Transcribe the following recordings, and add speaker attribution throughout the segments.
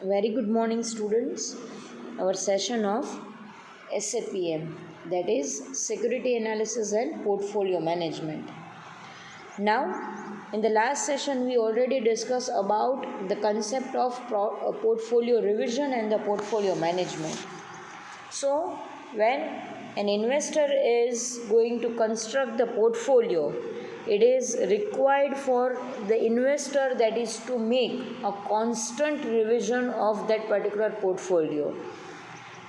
Speaker 1: Very good morning, students. Our session of SAPM, that is Security Analysis and Portfolio Management. Now, in the last session, we already discussed about the concept of portfolio revision and the portfolio management. So, when an investor is going to construct the portfolio, it is required for the investor that is to make a constant revision of that particular portfolio.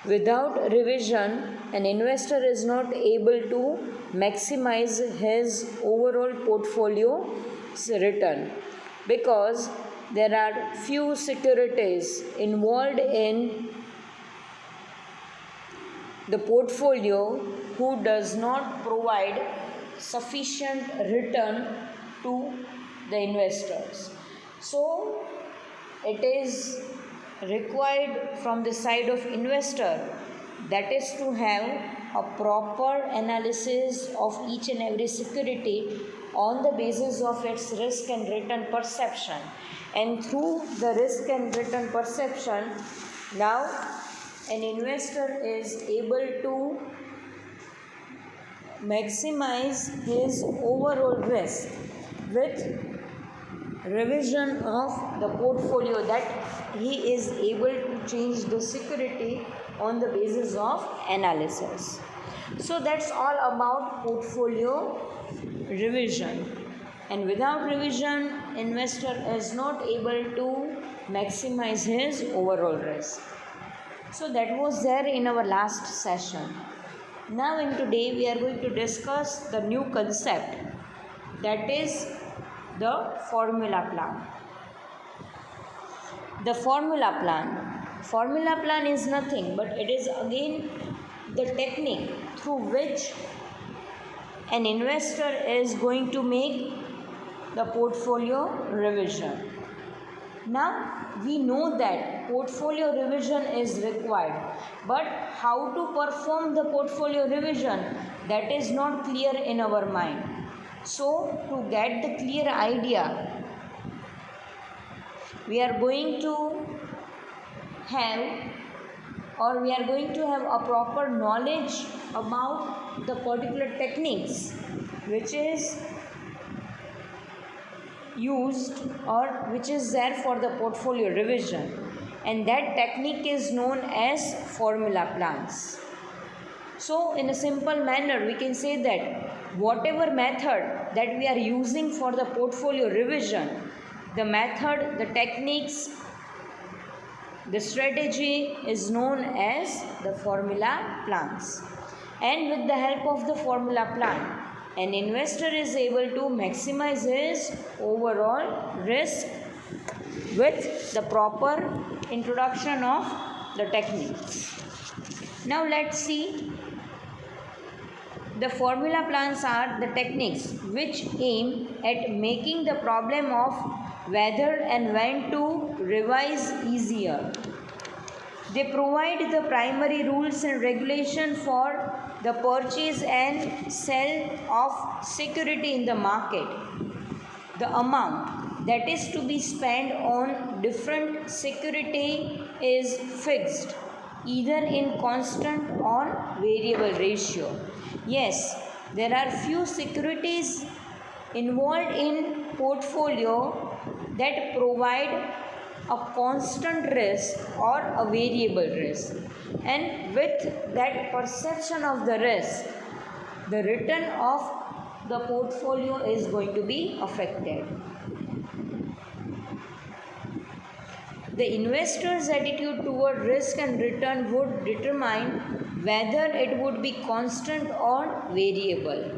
Speaker 1: Without revision, an investor is not able to maximize his overall portfolio's return because there are few securities involved in the portfolio who does not provide sufficient return to the investors. So it is required from the side of investor, that is to have a proper analysis of each and every security on the basis of its risk and return perception, and through the risk and return perception, now an investor is able to maximize his overall risk with revision of the portfolio, that he is able to change the security on the basis of analysis. So that's all about portfolio revision, and without revision, investor is not able to maximize his overall risk. So that was there in our last session. Now in today we are going to discuss the new concept, that is the formula plan. The formula plan is nothing but it is again the technique through which an investor is going to make the portfolio revision. Now we know that portfolio revision is required, but how to perform the portfolio revision, that is not clear in our mind. So to get the clear idea, we are going to have a proper knowledge about the particular techniques which is used or which is there for the portfolio revision, and that technique is known as formula plans. So in a simple manner we can say that whatever method that we are using for the portfolio revision, the method, the techniques, the strategy is known as the formula plans. And with the help of the formula plan, an investor is able to maximize his overall risk with the proper introduction of the techniques. Now let's see. The formula plans are the techniques which aim at making the problem of whether and when to revise easier. They provide the primary rules and regulation for the purchase and sale of security in the market. The amount that is to be spent on different security is fixed, either in constant or variable ratio. Yes, there are few securities involved in portfolio that provide a constant risk or a variable risk, and with that perception of the risk, the return of the portfolio is going to be affected. The investor's attitude toward risk and return would determine whether it would be constant or variable.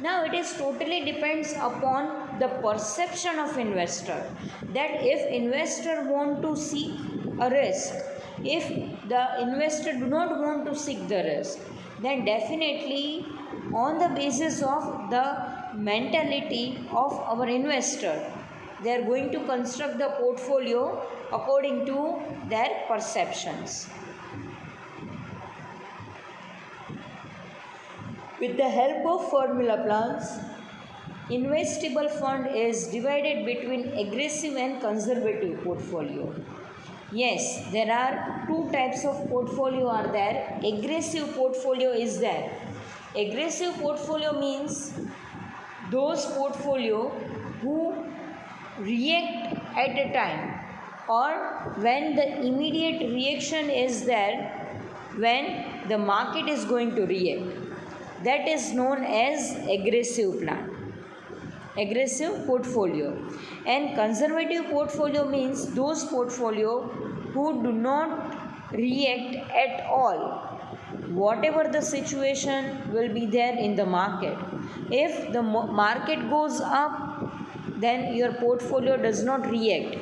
Speaker 1: Now it is totally depends upon the perception of investor, that if investor want to seek a risk, if the investor do not want to seek the risk, then definitely on the basis of the mentality of our investor, they are going to construct the portfolio according to their perceptions. With the help of formula plans, investable fund is divided between aggressive and conservative portfolio. Yes, there are two types of portfolio are there. Aggressive portfolio is there. Aggressive portfolio means those portfolio who react at a time, or when the immediate reaction is there when the market is going to react. That is known as aggressive plan, aggressive portfolio. And conservative portfolio means those portfolio who do not react at all whatever the situation will be there in the market. If the market goes up, then your portfolio does not react,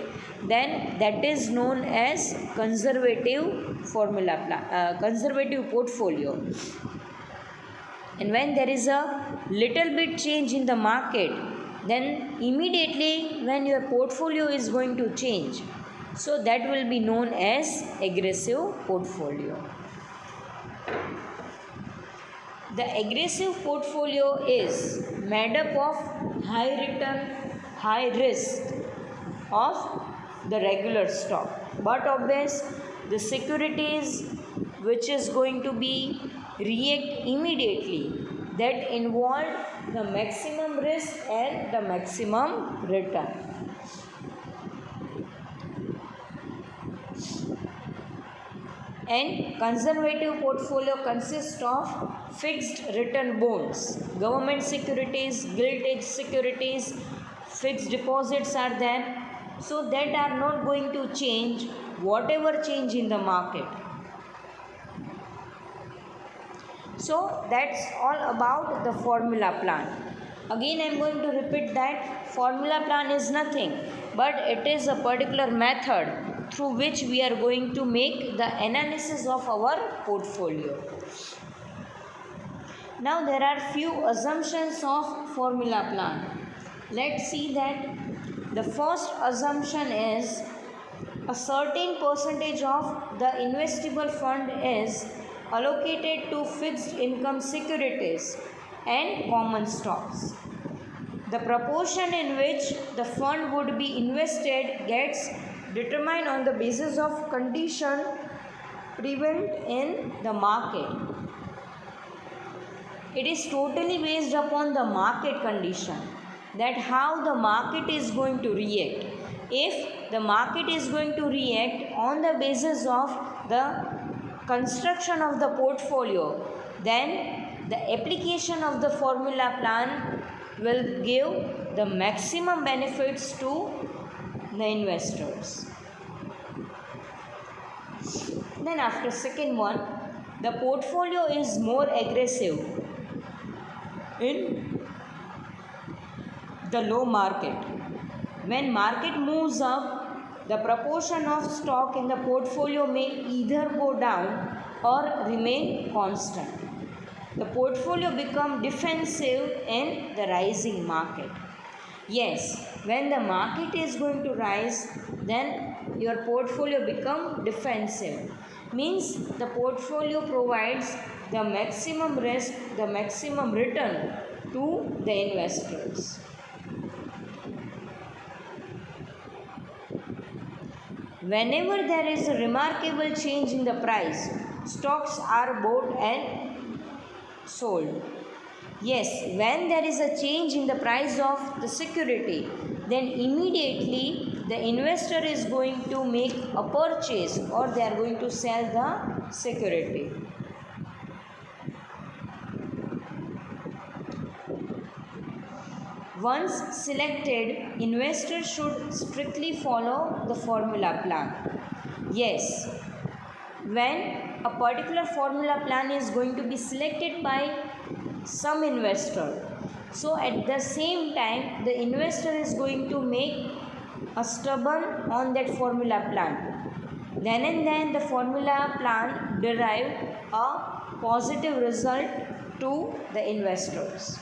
Speaker 1: then that is known as conservative portfolio. And when there is a little bit change in the market, then immediately when your portfolio is going to change, so that will be known as aggressive portfolio. The aggressive portfolio is made up of high return, high risk of the regular stock, but obvious the securities which is going to be react immediately, that involve the maximum risk and the maximum return. And conservative portfolio consists of fixed return bonds, government securities, gilt-edged securities, fixed deposits are there, so that are not going to change whatever change in the market. So that's all about the formula plan. Again, I am going to repeat that formula plan is nothing but it is a particular method through which we are going to make the analysis of our portfolio. Now there are few assumptions of formula plan. Let's see that the first assumption is a certain percentage of the investable fund is allocated to fixed income securities and common stocks. The proportion in which the fund would be invested gets determined on the basis of condition prevalent in the market. It is totally based upon the market condition, that how the market is going to react. If the market is going to react on the basis of the construction of the portfolio, then the application of the formula plan will give the maximum benefits to the investors. Then after second one, the portfolio is more aggressive in the low market. When market moves up, the proportion of stock in the portfolio may either go down or remain constant. The portfolio become defensive in the rising market. Yes, when the market is going to rise, then your portfolio become defensive. Means the portfolio provides the maximum risk, the maximum return to the investors. Whenever there is a remarkable change in the price, stocks are bought and sold. Yes, when there is a change in the price of the security, then immediately the investor is going to make a purchase or they are going to sell the security. Once selected, investors should strictly follow the formula plan. Yes, when a particular formula plan is going to be selected by some investor, so at the same time the investor is going to make a stubborn on that formula plan. Then and then the formula plan derive a positive result to the investors.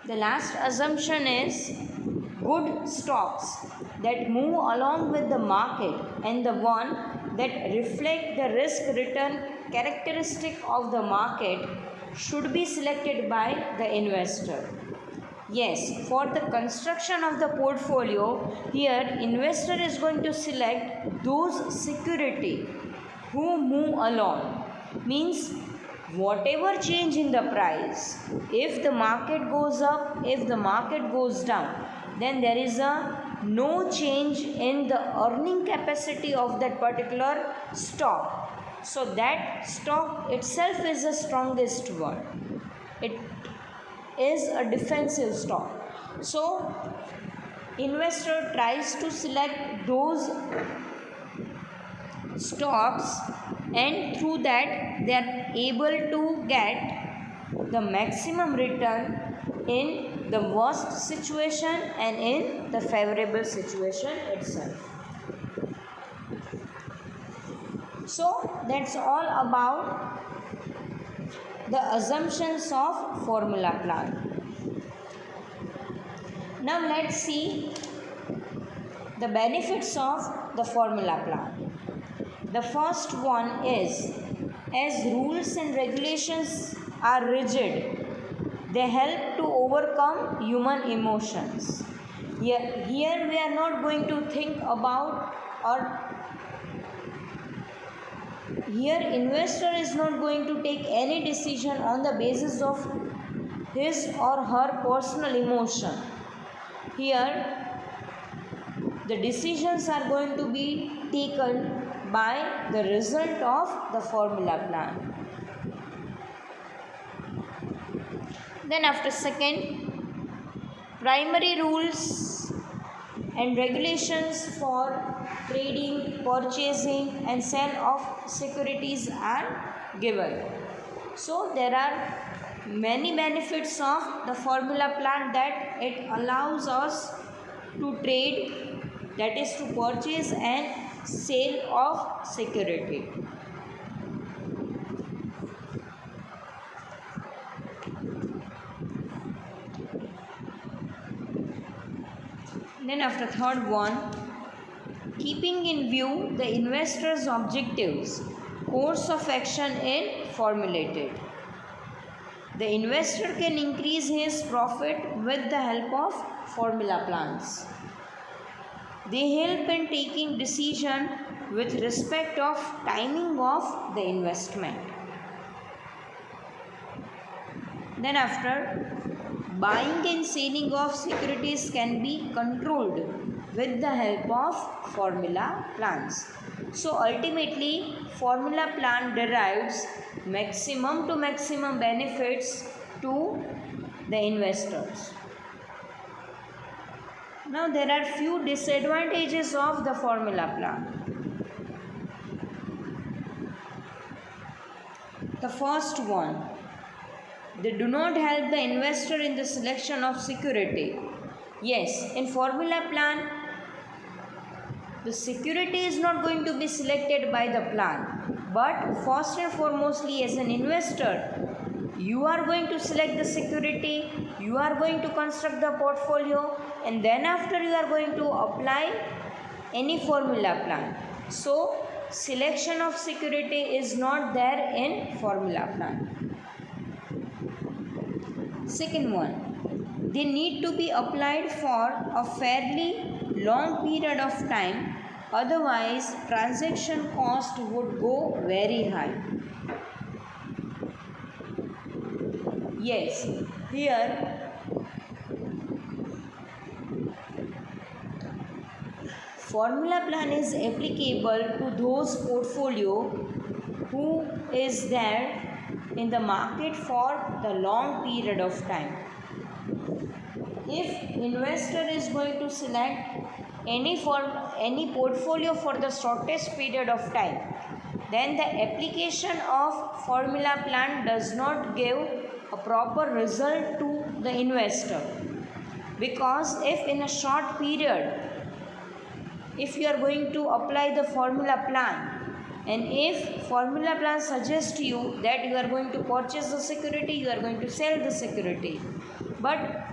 Speaker 1: The last assumption is good stocks that move along with the market and the one that reflect the risk return characteristic of the market should be selected by the investor. Yes, for the construction of the portfolio, here investor is going to select those security who move along. Means whatever change in the price, if the market goes up, if the market goes down, then there is no change in the earning capacity of that particular stock. So that stock itself is the strongest one. It is a defensive stock. So investor tries to select those stocks, and through that they are able to get the maximum return in the worst situation and in the favorable situation itself. So that's all about the assumptions of formula plan. Now let's see the benefits of the formula plan. The first one is, as rules and regulations are rigid, they help to overcome human emotions. Here we are not going to think about, or here investor is not going to take any decision on the basis of his or her personal emotion. Here the decisions are going to be taken by the result of the formula plan. Then after second, primary rules and regulations for trading, purchasing and sale of securities are given. So there are many benefits of the formula plan, that it allows us to trade, that is to purchase and sale of security. Then after third one, keeping in view the investor's objectives, course of action is formulated. The investor can increase his profit with the help of formula plans. They help in taking decision with respect of timing of the investment. Then after, buying and selling of securities can be controlled with the help of formula plans. So ultimately, formula plan derives maximum to maximum benefits to the investors. Now there are few disadvantages of the formula plan. The first one, they do not help the investor in the selection of security. Yes, in formula plan, the security is not going to be selected by the plan. But first and foremostly, as an investor, you are going to select the security, you are going to construct the portfolio, and then after you are going to apply any formula plan. So selection of security is not there in formula plan. Second one, they need to be applied for a fairly long period of time, otherwise transaction cost would go very high. Yes, here formula plan is applicable to those portfolio who is there in the market for the long period of time. If investor is going to select any portfolio for the shortest period of time, then the application of formula plan does not give a proper result to the investor. Because if in a short period, if you are going to apply the formula plan, and if formula plan suggests to you that you are going to purchase the security, you are going to sell the security, but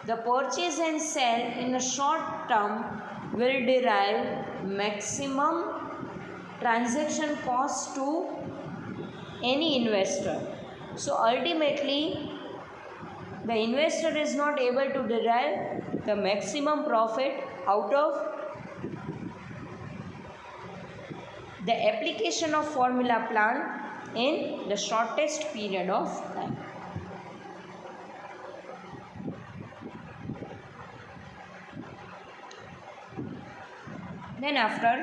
Speaker 1: the purchase and sell in a short term will derive maximum transaction cost to any investor. So ultimately the investor is not able to derive the maximum profit out of the application of formula plan in the shortest period of time. Then after,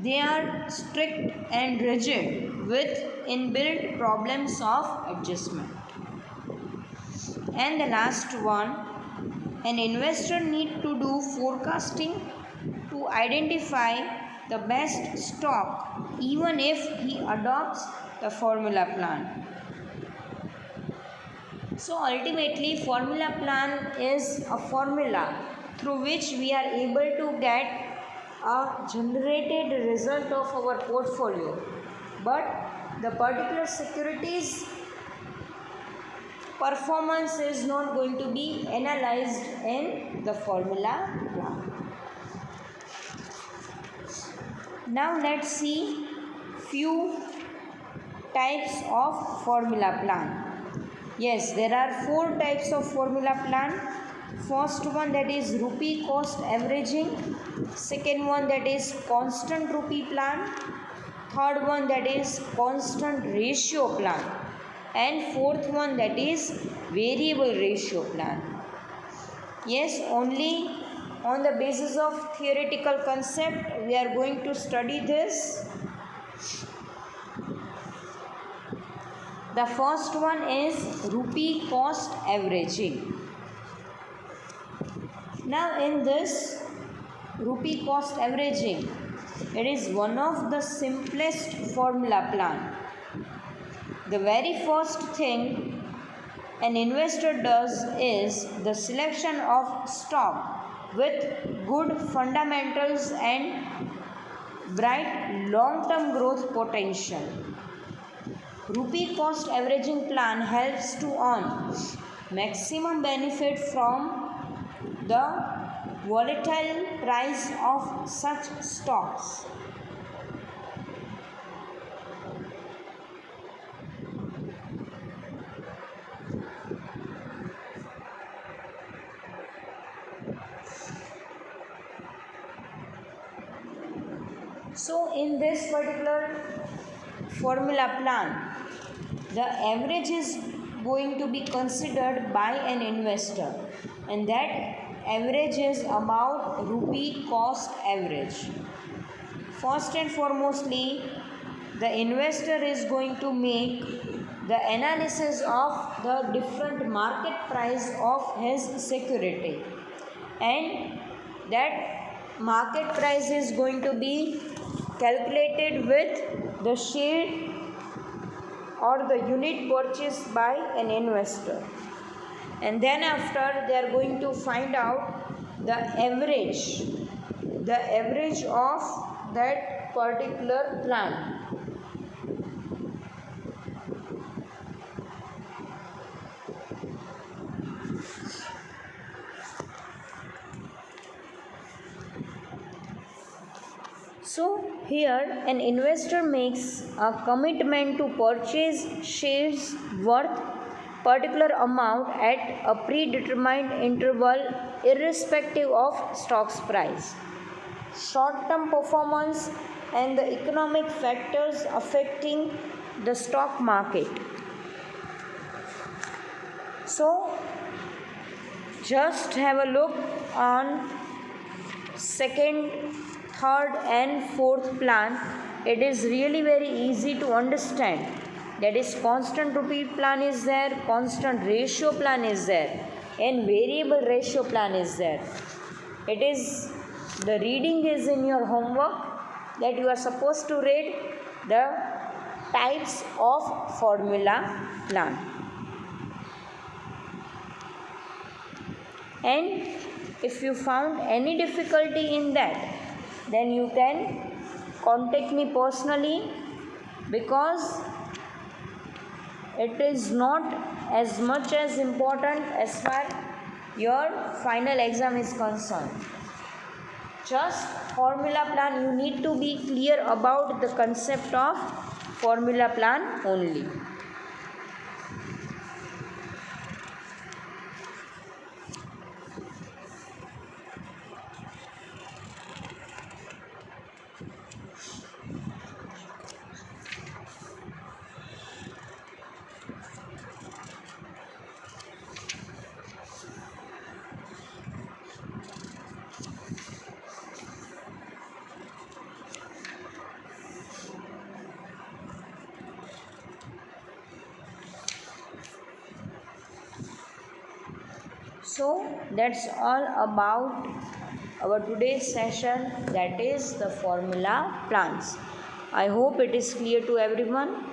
Speaker 1: they are strict and rigid with inbuilt problems of adjustment. And the last one, an investor need to do forecasting to identify the best stock even if he adopts the formula plan. So ultimately formula plan is a formula through which we are able to get a generated result of our portfolio, but the particular securities performance is not going to be analyzed in the formula plan. Now let's see few types of formula plan. Yes, there are 4 types of formula plan. First one, that is rupee cost averaging. Second one, that is constant rupee plan. Third one, that is constant ratio plan. And fourth one, that is variable ratio plan. Yes, only on the basis of theoretical concept we are going to study this. The first one is rupee cost averaging. Now in this rupee cost averaging, it is one of the simplest formula plan. The very first thing an investor does is the selection of stock with good fundamentals and bright long-term growth potential. Rupee cost averaging plan helps to earn maximum benefit from the volatile price of such stocks. So in this particular formula plan, the average is going to be considered by an investor, and that average is about rupee cost average. First and foremostly, the investor is going to make the analysis of the different market price of his security, and that market price is going to be calculated with the share or the unit purchased by an investor, and then after they are going to find out the average of that particular plan. So here an investor makes a commitment to purchase shares worth particular amount at a predetermined interval irrespective of stock's price, short-term performance and the economic factors affecting the stock market. So just have a look on second, third and fourth plan. It is really very easy to understand. That is, constant rupee plan is there, constant ratio plan is there, and variable ratio plan is there. It is, the reading is in your homework that you are supposed to read the types of formula plan. And if you found any difficulty in that, then you can contact me personally, because it is not as much as important as far your final exam is concerned. Just formula plan, you need to be clear about the concept of formula plan only. So that's all about our today's session, that is the formula plans. I hope it is clear to everyone.